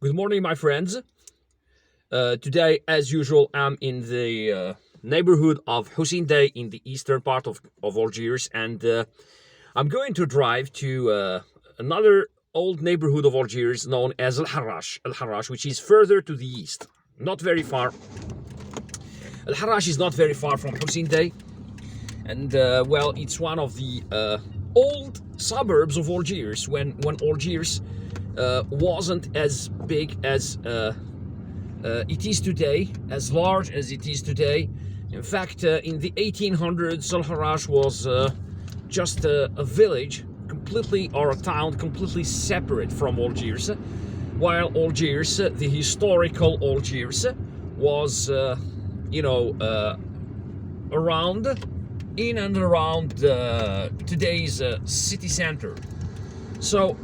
Good morning, my friends. Today, as usual, I'm in the neighborhood of Hussein Dey in the eastern part of Algiers, and I'm going to drive to another old neighborhood of Algiers known as Harrach, which is further to the east. Not very far. Harrach is not very far from Hussein Dey, and well, it's one of the old suburbs of Algiers when Algiers wasn't as big as it is today, as large as it is today. In fact, in the 1800s, Harrach was just a village, completely, or a town completely separate from Algiers, while Algiers, the historical Algiers, was, around, in and around today's city center. So,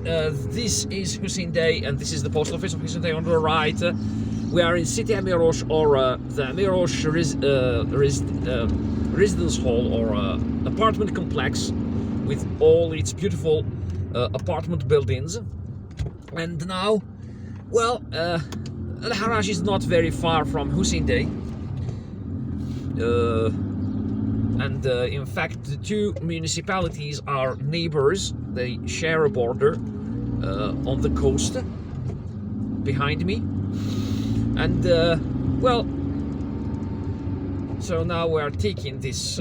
this is Hussein Dey, and this is the post office of Hussein Dey on the right. We are in City Harrach, or the Harrach residence hall, or apartment complex with all its beautiful apartment buildings. And now, well, Harrach is not very far from Hussein Dey. And in fact, the two municipalities are neighbors. They share a border on the coast behind me. And well, so now we are taking this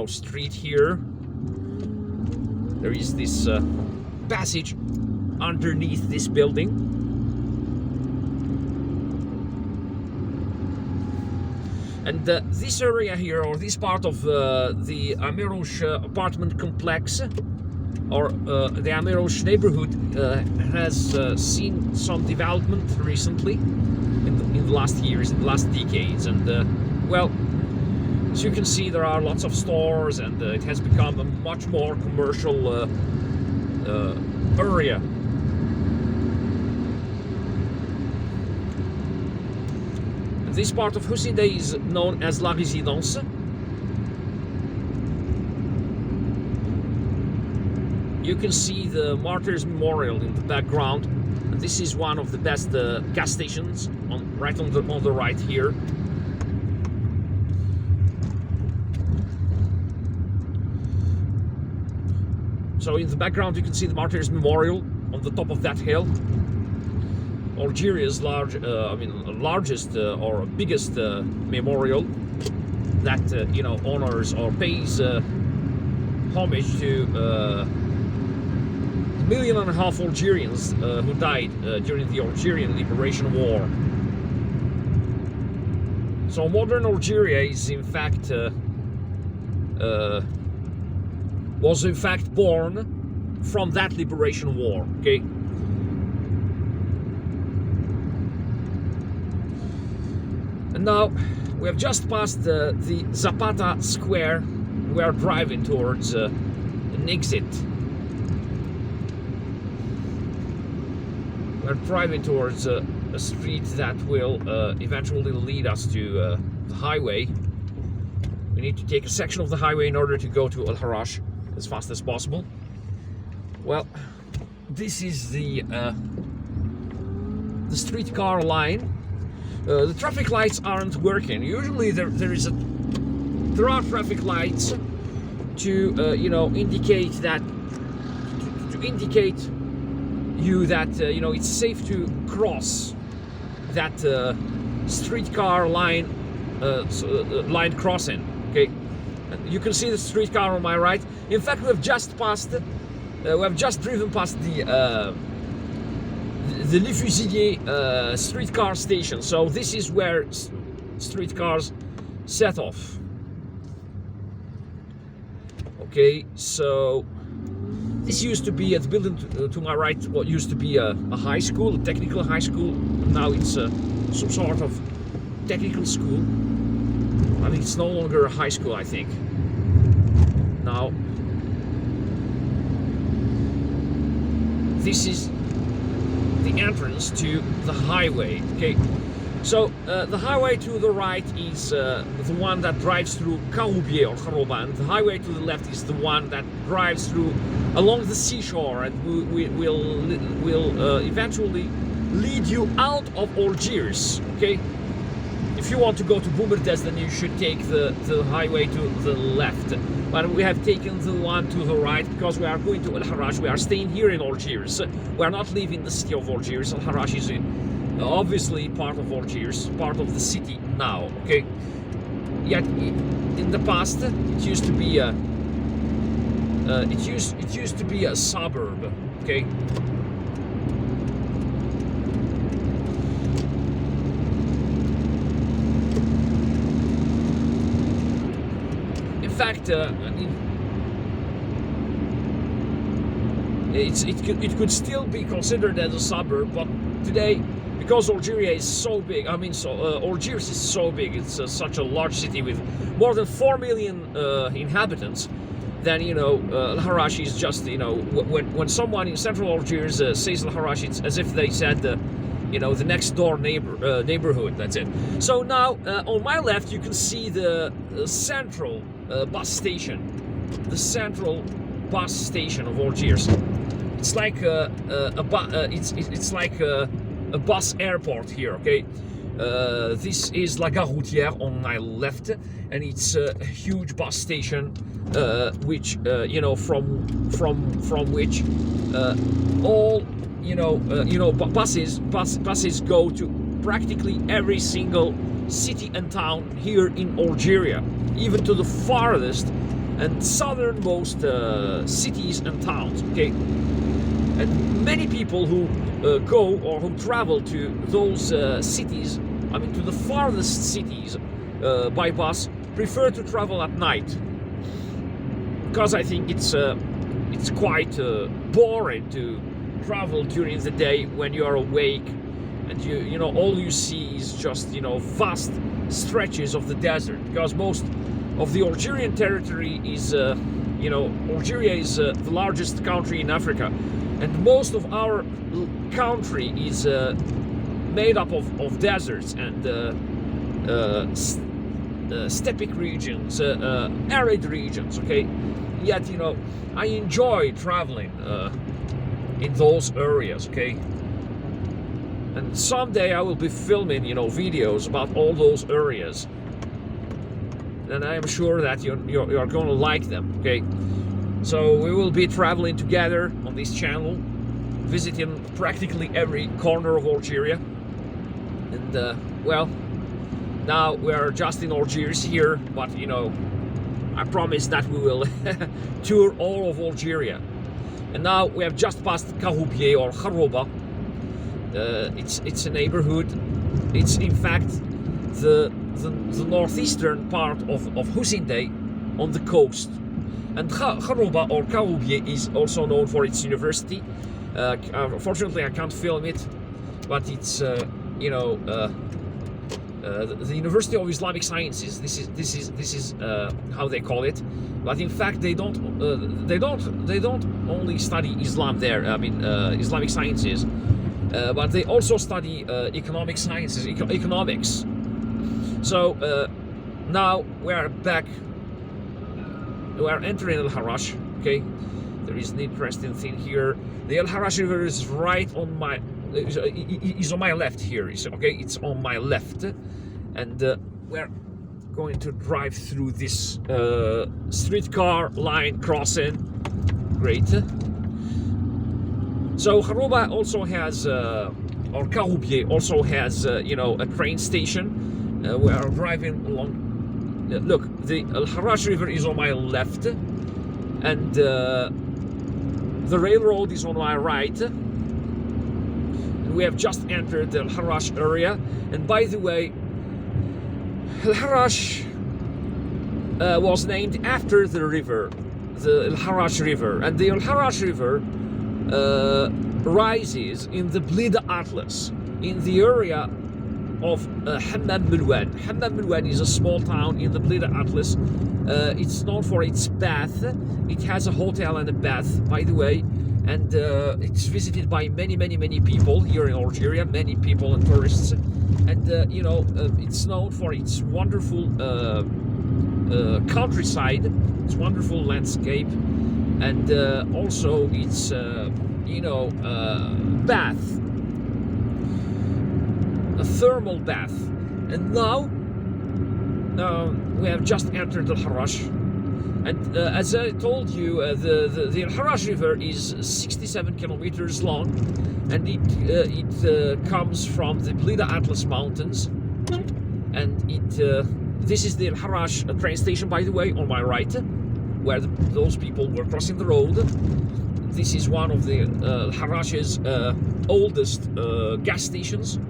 street here. There is this passage underneath this building. And this area here, or this part of the Harrach apartment complex, or the Harrach neighborhood, has seen some development recently in the last years, in the last decades. And well, as you can see, there are lots of stores, and it has become a much more commercial area. This part of Hussein Dey is known as La Résidence. You can see the Martyrs Memorial in the background. And this is one of the best gas stations, right on the right here. So in the background you can see the Martyrs Memorial on the top of that hill. Algeria's largest or biggest memorial that honors or pays homage to 1.5 million Algerians who died during the Algerian Liberation War. So modern Algeria is was in fact born from that Liberation War. Okay. And now we have just passed the Zapata Square. We are driving towards an exit. We're driving towards a street that will eventually lead us to the highway. We need to take a section of the highway in order to go to Harrach as fast as possible. Well, this is the streetcar line. The traffic lights aren't working. Usually there are traffic lights to indicate that you that it's safe to cross that streetcar line line crossing. Okay, you can see the streetcar on my right. In fact, we have just driven past the Les Fusiliers streetcar station. So this is where streetcars set off. Okay, so this used to be, at the building to my right, what used to be a high school, a technical high school. Now it's some sort of technical school. I mean, it's no longer a high school, I think. Now, this is the entrance to the highway. Okay, So the highway to the right is the one that drives through Karoubier or Harrach, and the highway to the left is the one that drives through along the seashore, and will eventually lead you out of Algiers. Okay, if you want to go to Boumerdès, then you should take the highway to the left. But we have taken the one to the right because we are going to Harrach. We are staying here in Algiers. We are not leaving the city of Algiers. Harrach is obviously part of Algiers, part of the city now. Okay. Yet in the past, it used to be a suburb. Okay. In fact, I mean, it could still be considered as a suburb, but today, because Algeria is so big, I mean, Algiers is so big, it's such a large city with more than 4 million inhabitants, then, you know, Harrach is just, you know, when someone in central Algiers says Harrach, it's as if they said, you know, the next door neighborhood, that's it. So now, on my left, you can see the central bus station. The central bus station of Algiers. It's like it's like a bus airport here. Okay, this is La Gare Routière on my left, and it's a huge bus station, which you know, from which all buses go to practically every single city and town here in Algeria, even to the farthest and southernmost cities and towns. Okay, and many people who go or who travel to those cities, I mean to the farthest cities by bus, prefer to travel at night, because I think it's quite boring to travel during the day when you are awake, and you know, all you see is just, you know, vast stretches of the desert, because most of the Algerian territory is you know, Algeria is the largest country in Africa, and most of our country is made up of deserts and steppe regions, arid regions. Okay, yet, you know, I enjoy traveling in those areas. Okay, and someday I will be filming, you know, videos about all those areas, and I am sure that you're going to like them. Okay, so we will be traveling together on this channel, visiting practically every corner of Algeria. And well, now we're just in Algiers here, but, you know, I promise that we will tour all of Algeria. And now we have just passed Karoubier or Harrach. It's a neighborhood. It's in fact the northeastern part of Hussein Dey on the coast. And Harrach or Karoubier is also known for its university. Unfortunately, I can't film it, but it's you know, the University of Islamic Sciences. This is how they call it. But in fact, they don't only study Islam there. I mean, Islamic sciences, but they also study economic sciences, economics. So now we are back. We are entering El Harrach. Okay, there is an interesting thing here. The El Harrach River is right on my is on my left here. Okay, it's on my left, and we're going to drive through this streetcar line crossing. Great. So Harrach also has, or Karoubier also has, you know, a train station. We are driving along. Look, the El Harrach River is on my left, and the railroad is on my right. We have just entered the El Harrach area, and by the way, El Harrach was named after the river, the El Harrach River, and the El Harrach River rises in the Blida Atlas, in the area of Hammam Melwan. Hammam Melwan is a small town in the Blida Atlas. It's known for its bath. It has a hotel and a bath, by the way, and it's visited by many people here in Algeria, many people and tourists, and it's known for its wonderful countryside, its wonderful landscape, and also its bath, a thermal bath. And now we have just entered the Harrach, and as I told you, the Harrach River is 67 kilometers long, and it comes from the Blida Atlas mountains, and this is the Harrach train station, by the way, on my right, where those people were crossing the road. This is one of the Harrach's oldest gas stations.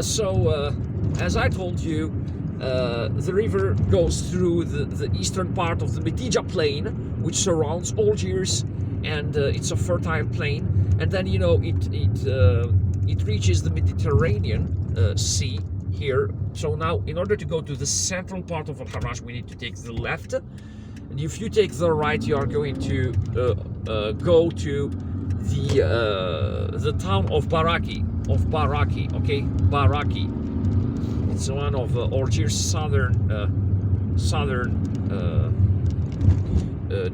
So as I told you, the river goes through the eastern part of the Metidja Plain, which surrounds Algiers, and it's a fertile plain. And then it reaches the Mediterranean Sea here. So now, in order to go to the central part of Harrach, we need to take the left. And if you take the right, you are going to go to the town of Baraki. Okay, Baraki. It's one of Algiers' southern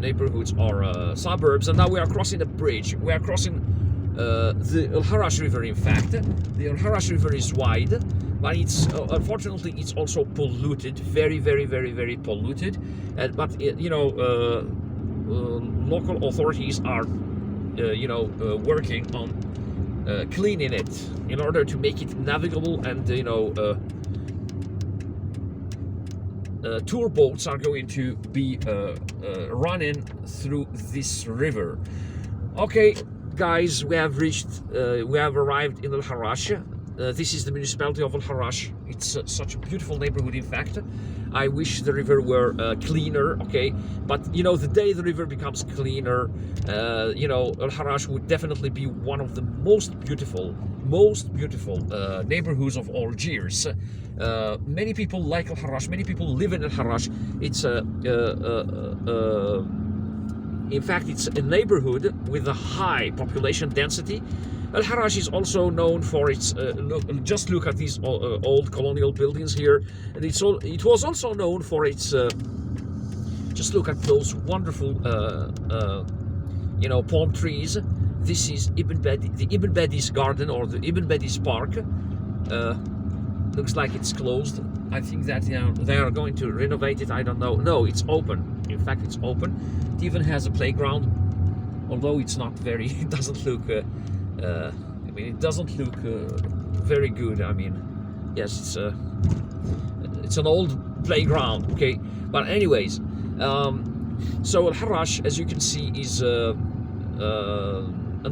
neighborhoods or suburbs. And now we are crossing a bridge. We are crossing the Harrach River. In fact, the Harrach River is wide, but it's unfortunately it's also polluted, very polluted. But local authorities are working on cleaning it in order to make it navigable, and tour boats are going to be running through this river. Okay, guys, we have arrived in Al Harrach. This is the municipality of Al Harrach. It's such a beautiful neighborhood. In fact, I wish the river were cleaner. Okay, but the day the river becomes cleaner, Al Harrach would definitely be one of the most beautiful neighborhoods of Algiers. Many people like Al Harrach. Many people live in Al Harrach. It's in fact, it's a neighborhood with a high population density. Al Harrach is also known for its just look at these old colonial buildings here, and it was also known for its just look at those wonderful palm trees. This is the Ibn Bedi's garden, or the Ibn Bedi's park. Looks like it's closed. I think that they are going to renovate it. I don't know. No, it's open. In fact, it's open. It even has a playground, although it's not very. It doesn't look. It doesn't look very good. I mean, yes, it's an old playground. Okay, but anyways, so Al Harrach, as you can see, is an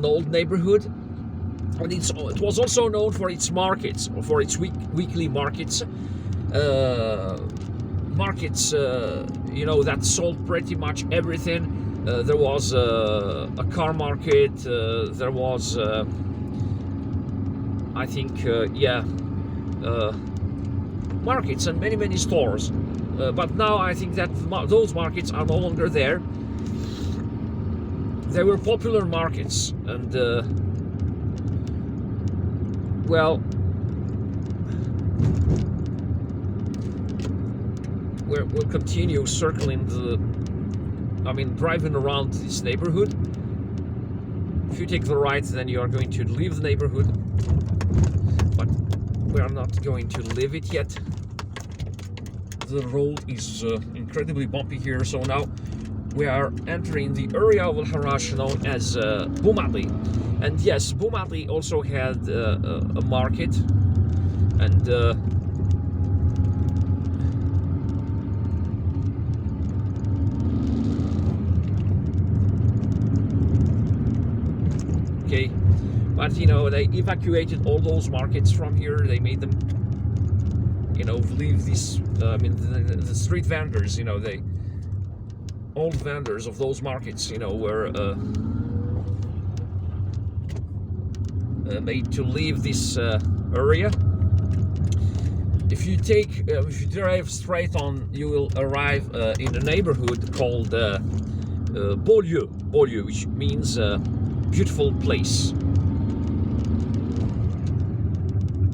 old neighborhood. And it was also known for its markets, or for its weekly markets. That sold pretty much everything. There was a car market. There was, I think, markets and many stores. But now I think that those markets are no longer there. They were popular markets, and well, we'll continue circling driving around this neighborhood. If you take the right, then you are going to leave the neighborhood, but we are not going to leave it yet. The road is incredibly bumpy here, so now we are entering the area of Al Harrach known as Boumadi. And yes, Boumadi also had a market, and okay, but they evacuated all those markets from here. They made them, leave this. The street vendors, old vendors of those markets, were made to leave this area. If you drive straight on, you will arrive in a neighborhood called Beaulieu. Bolio, which means beautiful place.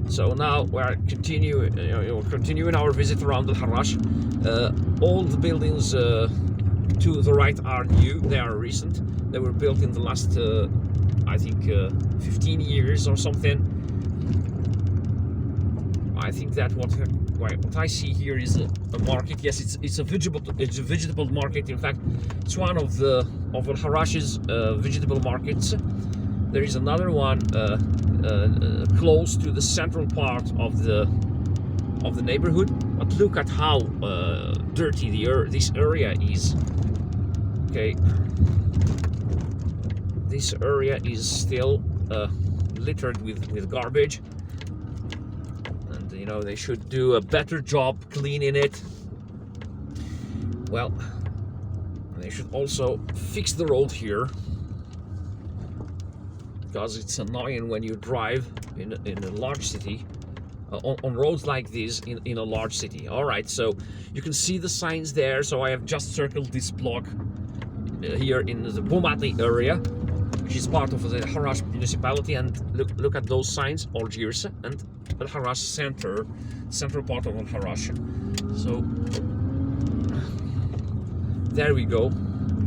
So now we're continuing our visit around the Harrach. All the buildings to the right are new. They are recent. They were built in the last, I think, 15 years or something. I think that what I see here is a market. Yes, it's a vegetable market. In fact, it's one of Harrach's vegetable markets. There is another one close to the central part of the neighborhood. But look at how dirty this area is. Okay, this area is still littered with garbage. You know, they should do a better job cleaning it. Well, they should also fix the road here, because it's annoying when you drive in a large city, on roads like this in a large city. All right, so you can see the signs there. So I have just circled this block here in the Boumati area, which is part of the Harrach municipality, and look at those signs, Algiers and Al Harrach central part of Al Harrach. So there we go,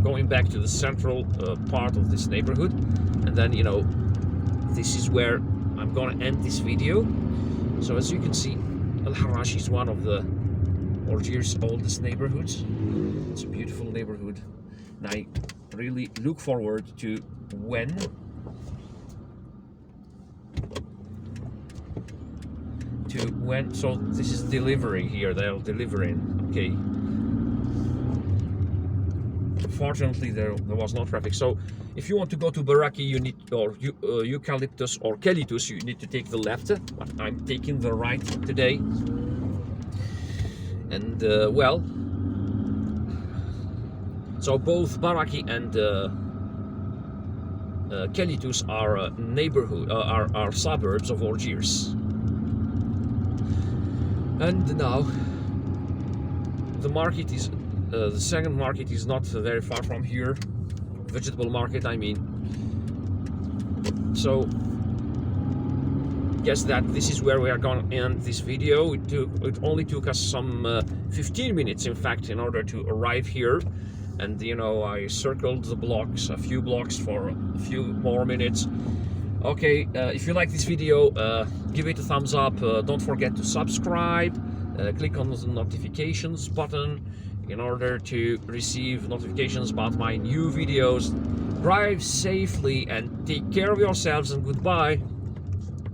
going back to the central part of this neighborhood, and then, you know, this is where I'm gonna end this video. So as you can see, Al Harrach is one of the Algiers' oldest neighborhoods. It's a beautiful neighborhood, and I really look forward to when so this is delivery here. They're delivering. Okay, fortunately there was no traffic. So if you want to go to Baraki, you need, or eucalyptus or Kelitus, you need to take the left, but I'm taking the right today. And well, so both Baraki and Kelitus are neighborhood, are suburbs of Algiers. And now the market is the second market is not very far from here, vegetable market, I mean. So guess that this is where we are going to end this video. It only took us some 15 minutes, in fact, in order to arrive here. And, you know, I circled the blocks, a few blocks, for a few more minutes. Okay, if you like this video, give it a thumbs up. Don't forget to subscribe. Click on the notifications button in order to receive notifications about my new videos. Drive safely and take care of yourselves, and goodbye.